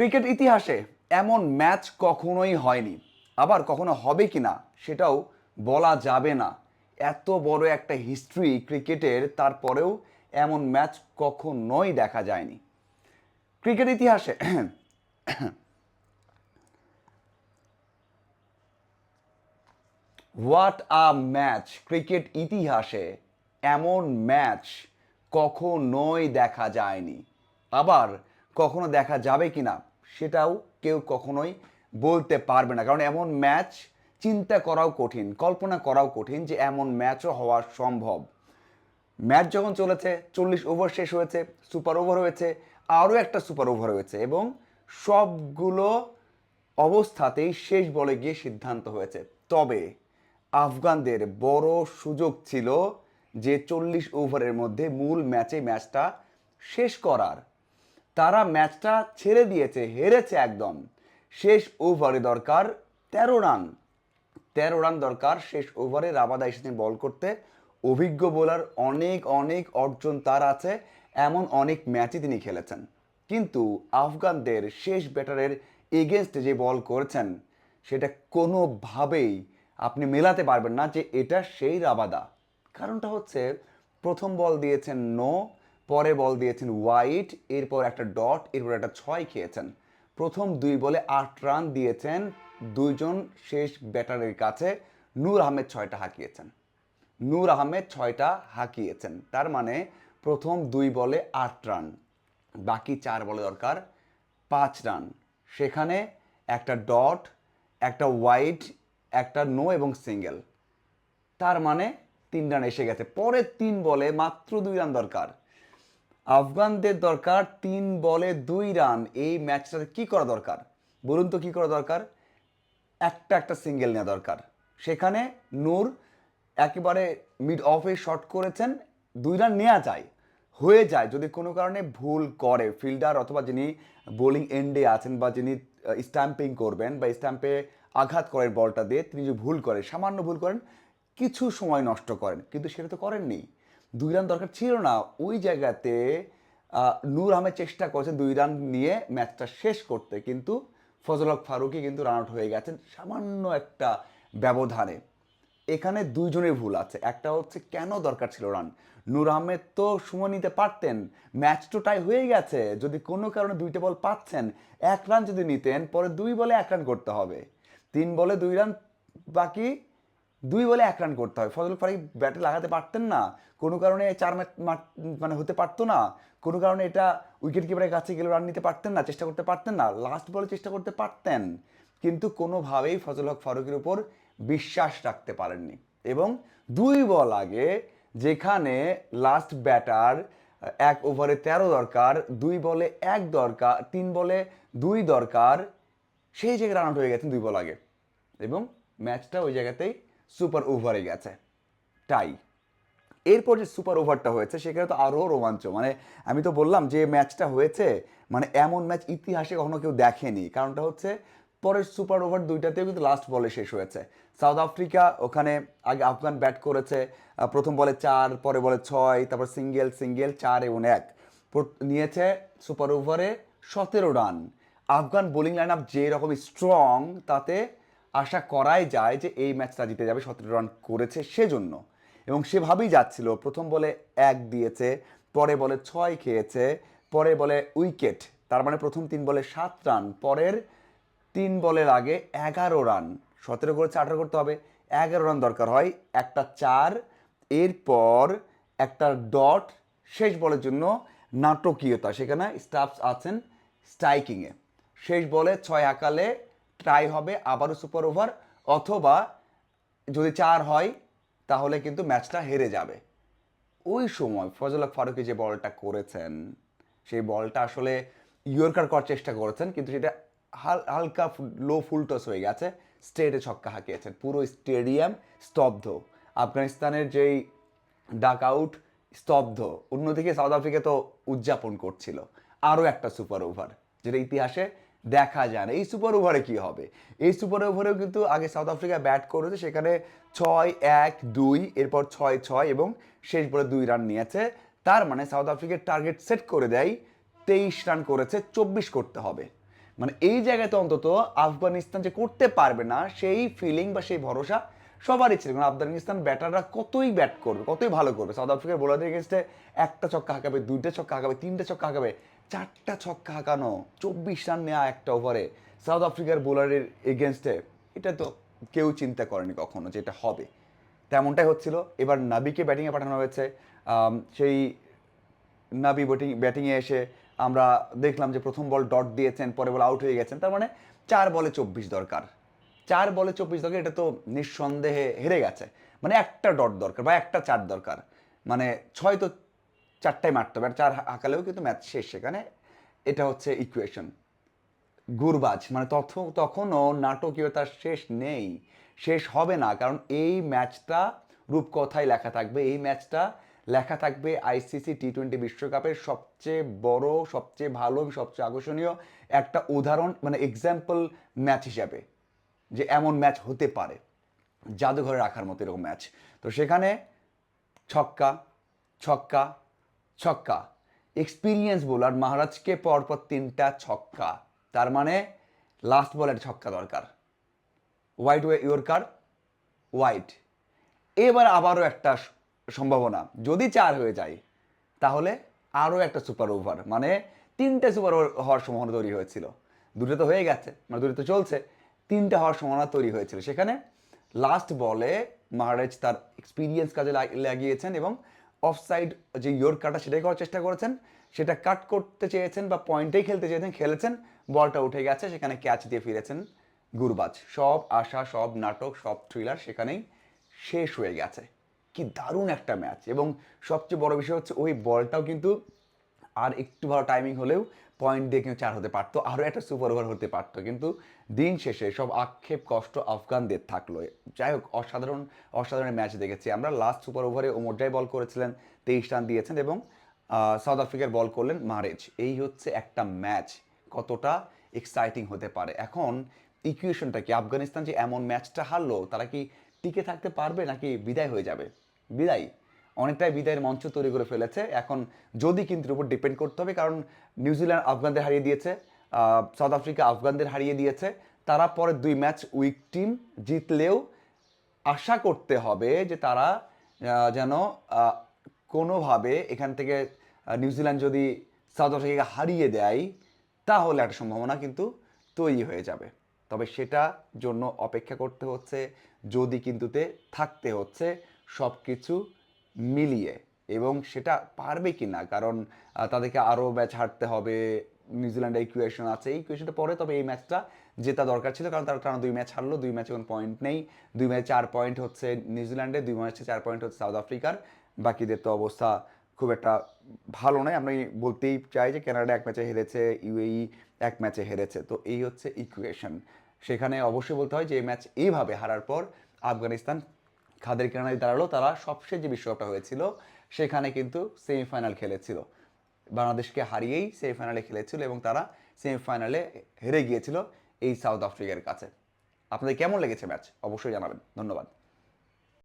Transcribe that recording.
Cricket ইতিহাসে এমন match কখনোই হয়নি, আবার কখনো হবে কি না সেটাও বলা যাবে না। এত বড় একটা হিস্ট্রি ক্রিকেটের, তারপরেও এমন ম্যাচ কখনোই দেখা যায়নি ক্রিকেট ইতিহাসে। What a match! ক্রিকেট ইতিহাসে এমন ম্যাচ কখনোই দেখা যায়নি, আবার কখনো দেখা যাবে কিনা সেটাও কেউ কখনোই বলতে পারবে না, কারণ এমন ম্যাচ চিন্তা করাও কঠিন, কল্পনা করাও কঠিন যে এমন ম্যাচও হওয়া সম্ভব। ম্যাচ যখন চলেছে, 40 ওভার শেষ হয়েছে, সুপার ওভার হয়েছে, আরও একটা সুপার ওভার হয়েছে, এবং সবগুলো অবস্থাতেই শেষ বলে গিয়ে সিদ্ধান্ত হয়েছে। তবে আফগানদের বড় সুযোগ ছিল যে 40 ওভারের মধ্যে মূল ম্যাচটা শেষ করার। তারা ম্যাচটা ছেড়ে দিয়েছে, হেরেছে একদম। শেষ ওভারে দরকার 13 রান। 13 রান দরকার শেষ ওভারে। রাবাদা এসেছেন বল করতে, অভিজ্ঞ বোলার, অনেক অনেক অর্জন তার আছে, এমন অনেক ম্যাচই তিনি খেলেছেন। কিন্তু আফগানদের শেষ ব্যাটারের এগেনস্টে যে বল করেছেন সেটা কোনোভাবেই আপনি মেলাতে পারবেন না যে এটা সেই রাবাদা। কারণটা হচ্ছে, প্রথম বল দিয়েছেন নো, পরে বল দিয়েছেন ওয়াইড, এরপর একটা ডট, এরপর একটা 6 খেয়েছেন। প্রথম 2 বলে 8 রান দিয়েছেন দুইজন শেষ ব্যাটারের কাছে। নূর আহমেদ 6টা হাঁকিয়েছেন। নূর আহমেদ 6টা হাঁকিয়েছেন, তার মানে প্রথম 2 বলে 8 রান, বাকি 4 বলে দরকার 5 রান। সেখানে একটা ডট, একটা ওয়াইড, একটা নো এবং সিঙ্গেল, তার মানে 3 রান এসে গেছে। পরের 3 বলে মাত্র 2 রান দরকার। আফগানদের দরকার 3 বলে 2 রান। এই ম্যাচটাতে কি করা দরকার বলুন তো, কি করা দরকার? একটা সিঙ্গেল নেওয়া দরকার। সেখানে নূর একেবারে মিড অফে শট করেছেন, 2 রান নেওয়া যায়, হয়ে যায় যদি কোনো কারণে ভুল করে ফিল্ডার, অথবা যিনি বোলিং এন্ডে আছেন বা যিনি স্ট্যাম্পিং করবেন বা স্ট্যাম্পে আঘাত করেন বলটা দিয়ে, তিনি যদি ভুল করেন, সামান্য ভুল করেন, কিছু সময় নষ্ট করেন, কিন্তু সেটা তো করেননি। 2 রান দরকার ছিল না ওই জায়গাতে। নূর আহমেদ চেষ্টা করেছেন 2 রান নিয়ে ম্যাচটা শেষ করতে, কিন্তু ফজল হক ফারুকী কিন্তু রান আউট হয়ে গেছেন সামান্য একটা ব্যবধানে। এখানে দুইজনের ভুল আছে। একটা হচ্ছে, কেন দরকার ছিল রান? নূর আহমেদ তো সময় নিতে পারতেন, ম্যাচ তো টাই হয়ে গেছে। যদি কোনো কারণে 2টা বল পাচ্ছেন, 1 রান যদি নিতেন, পরে 2 বলে 1 রান করতে হবে। 3 বলে 2 রান, বাকি 2 বলে 1 রান করতে হবে। ফজল ফারিক ব্যাটে লাগাতে পারতেন না, কোনো কারণে 4 ম্যাচ মানে হতে পারতো না, কোনো কারণে এটা উইকেট কিপারের কাছে গেলে রান নিতে পারতেন না, চেষ্টা করতে পারতেন না, লাস্ট বলে চেষ্টা করতে পারতেন, কিন্তু কোনোভাবেই ফজল হক ফারুকের উপর বিশ্বাস রাখতে পারেননি। এবং 2 বল আগে, যেখানে লাস্ট ব্যাটার 1 ওভারে 13 দরকার, 2 বলে 1 দরকার, 3 বলে 2 দরকার, সেই জায়গায় রান আউট হয়ে গেছেন 2 বল আগে, এবং ম্যাচটা ওই জায়গাতেই সুপার ওভারে গেছে, টাই। এরপর যে সুপার ওভারটা হয়েছে সেখানে তো আরও রোমাঞ্চ। মানে আমি তো বললাম যে ম্যাচটা হয়েছে, মানে এমন ম্যাচ ইতিহাসে কখনো কেউ দেখেনি। কারণটা হচ্ছে, পরের সুপার ওভার 2টাতেও কিন্তু লাস্ট বলে শেষ হয়েছে। সাউথ আফ্রিকা, ওখানে আগে আফগান ব্যাট করেছে, প্রথম বলে 4, পরে বলে 6, তারপর সিঙ্গেল সিঙ্গেল 4 এবং 1 নিয়েছে। সুপার ওভারে 17 run. Afghan bowling line up যে রকম স্ট্রং, তাতে আশা করাই যায় যে এই ম্যাচটা জিতে যাবে, 17 রান করেছে সেজন্য, এবং সেভাবেই যাচ্ছিল। প্রথম বলে 1 দিয়েছে, পরে বলে 6 খেয়েছে, পরে বলে উইকেট, তার মানে প্রথম 3 বলে 7 রান, পরের 3 বলের আগে 11 রান। 17 করেছে, 18 করতে হবে, 11 রান দরকার হয়, একটা 4, এরপর একটা ডট, শেষ বলের জন্য নাটকীয়তা, সেখানে স্টাফস আছেন স্ট্রাইকিংয়ে। শেষ বলে 6 হাঁকালে ট্রাই হবে আবারও সুপার ওভার, অথবা যদি 4 হয় তাহলে কিন্তু ম্যাচটা হেরে যাবে। ওই সময় ফজল হক ফারুকী যে বলটা করেছেন, সেই বলটা আসলে ইয়র্কার করার চেষ্টা করেছেন, কিন্তু সেটা হালকা লো ফুল টস হয়ে গেছে, স্ট্রেটে ছক্কা হাঁকিয়েছেন, পুরো স্টেডিয়াম স্তব্ধ। আফগানিস্তানের যেই ডাক আউট, স্তব্ধ। অন্যদিকে সাউথ আফ্রিকা তো উদযাপন করছিল আরও একটা সুপার ওভার, যেটা ইতিহাসে দেখা যায় না। এই সুপার ওভারে কি হবে? এই সুপার ওভারেও কিন্তু আগে সাউথ আফ্রিকা ব্যাট করেছে, সেখানে 6-1-2, এরপর 6-6 এবং শেষ বলে 2 রান নিয়েছে। তার মানে সাউথ আফ্রিকার টার্গেট সেট করে দেয় 23 রান করেছে, 24 করতে হবে। মানে এই জায়গাতে অন্তত আফগানিস্তান যে করতে পারবে না সেই ফিলিং বা সেই ভরসা সবারই ছিল, কারণ আফগানিস্তান ব্যাটাররা কতই ব্যাট করবে, কতই ভালো করবে। সাউথ আফ্রিকার বোলারদের এগেনস্টে একটা ছক্কা হাঁকাবে, দুইটা ছক্কা হাঁকাবে, তিনটা ছক্কা হাঁকাবে, চারটা ছক্কা হাঁকানো, 24 রান নেওয়া একটা ওভারে সাউথ আফ্রিকার বোলারের এগেনস্টে, এটা তো কেউ চিন্তা করেনি কখনো যে এটা হবে। তেমনটাই হচ্ছিল। এবার নাবিকে ব্যাটিংয়ে পাঠানো হয়েছে। সেই নাবি ব্যাটিংয়ে এসে আমরা দেখলাম যে প্রথম বল ডট দিয়েছেন, পরে বল আউট হয়ে গেছেন। তার মানে 4 বলে 24 দরকার, 4 বলে 24 দরকার, এটা তো নিঃসন্দেহে হেরে গেছে। মানে একটা ডট দরকার বা একটা 4 দরকার, মানে 6 তো 4টাই মারতে হবে, আর 4 হাঁকালেও কিন্তু ম্যাচ শেষ সেখানে। এটা হচ্ছে ইকুয়েশন। গুরবাজ মানে তখনও নাটকীয়তার শেষ নেই, শেষ হবে না, কারণ এই ম্যাচটা রূপকথায় লেখা থাকবে। এই ম্যাচটা লেখা থাকবে আইসিসি টি20 বিশ্বকাপের সবচেয়ে বড়, সবচেয়ে ভালো, সবচেয়ে আকর্ষণীয় একটা উদাহরণ, মানে এক্সাম্পল ম্যাচ হিসাবে, যে এমন ম্যাচ হতে পারে, জাদুঘরে রাখার মতো এরকম ম্যাচ। তো সেখানে ছক্কা, ছক্কা, ছক্কা, এক্সপিরিয়েন্স বোলার মাহারাজকে পরপর 3টা ছক্কা। তার মানে লাস্ট বলের ছক্কা দরকার, হোয়াইট ইয়র্কার, হোয়াইট। এবার আবারও একটা সম্ভাবনা, যদি 4 হয়ে যায় তাহলে আরও একটা সুপার ওভার, মানে 3টে সুপার ওভার হওয়ার সম্ভাবনা তৈরি হয়েছিল। দুটো তো হয়ে গেছে, মানে দুটো তো চলছে, 3টে হওয়ার সম্ভাবনা তৈরি হয়েছিল। সেখানে লাস্ট বলে মাহারাজ তার এক্সপিরিয়েন্স কাজে লাগিয়েছেন এবং অফসাইড যে ইয়র্কারটা সেটাই করার চেষ্টা করেছেন, সেটা কাট করতে চেয়েছেন বা পয়েন্টেই খেলতে চেয়েছেন, খেলেছেন, বলটা উঠে গেছে, সেখানে ক্যাচ দিয়ে ফিরেছেন গুরবাজ। সব আশা, সব নাটক, সব থ্রিলার সেখানেই শেষ হয়ে গেছে। কি দারুণ একটা ম্যাচ, এবং সবচেয়ে বড় বিষয় হচ্ছে ওই বলটাও কিন্তু আর একটু ভালো টাইমিং হলেও পয়েন্ট দিয়ে কিন্তু 4 হতে পারতো, আরও একটা সুপার ওভার হতে পারতো, কিন্তু দিন শেষে সব আক্ষেপ কষ্ট আফগানদের থাকলো। যাই হোক, অসাধারণ অসাধারণ ম্যাচ দেখেছি আমরা। লাস্ট সুপার ওভারে ওমরজাই বল করেছিলেন, 23 রান দিয়েছেন, এবং সাউথ আফ্রিকার বল করলেন মাহরেজ। এই হচ্ছে একটা ম্যাচ কতটা এক্সাইটিং হতে পারে। এখন ইকুয়েশনটা কি, আফগানিস্তান যে এমন ম্যাচটা হারলো, তারা কি টিকে থাকতে পারবে নাকি বিদায় হয়ে যাবে? বিদায়, অনেকটাই বিদায়ের মঞ্চ তৈরি করে ফেলেছে। এখন যদি কিন্তু উপর ডিপেন্ড করতে হবে, কারণ নিউজিল্যান্ড আফগানদের হারিয়ে দিয়েছে, সাউথ আফ্রিকা আফগানদের হারিয়ে দিয়েছে, তারা পরের 2 ম্যাচ উইক টিম, জিতলেও আশা করতে হবে যে তারা যেন কোনোভাবে এখান থেকে নিউজিল্যান্ড যদি সাউথ আফ্রিকাকে হারিয়ে দেয় তাহলে একটা সম্ভাবনা কিন্তু তৈরি হয়ে যাবে। তবে সেটা জন্য অপেক্ষা করতে হচ্ছে, যদি কিন্তুতে থাকতে হচ্ছে সব কিছু মিলিয়ে, এবং সেটা পারবে কি না, কারণ তাদেরকে আরও ম্যাচ হারতে হবে। নিউজিল্যান্ডের ইকুয়েশন আছে, এই ইকুয়েশনটা পরে, তবে এই ম্যাচটা জেতা দরকার ছিল, কারণ তারা টানা 2 ম্যাচ হারলো, 2 ম্যাচে কোনো পয়েন্ট নেই। 2 ম্যাচে 4 পয়েন্ট হচ্ছে নিউজিল্যান্ডের, 2 ম্যাচে 4 পয়েন্ট হচ্ছে সাউথ আফ্রিকার। বাকিদের তো অবস্থা খুব একটা ভালো নয়। আমি বলতেই চাই যে কানাডা 1 ম্যাচে হেরেছে, ইউএই 1 ম্যাচে হেরেছে, তো এই হচ্ছে ইকুয়েশন। সেখানে অবশ্যই বলতে হয় যে এই ম্যাচ এইভাবে হারার পর আফগানিস্তান খাদের কিনারায় দাঁড়ালো। তারা সবশেষ যে বিশ্বকাপটা হয়েছিল সেখানে কিন্তু সেমিফাইনাল খেলেছিল, বাংলাদেশকে হারিয়েই সেমিফাইনালে খেলেছিল, এবং তারা সেমিফাইনালে হেরে গিয়েছিল এই সাউথ আফ্রিকার কাছে। আপনাদের কেমন লেগেছে ম্যাচ অবশ্যই জানাবেন। ধন্যবাদ।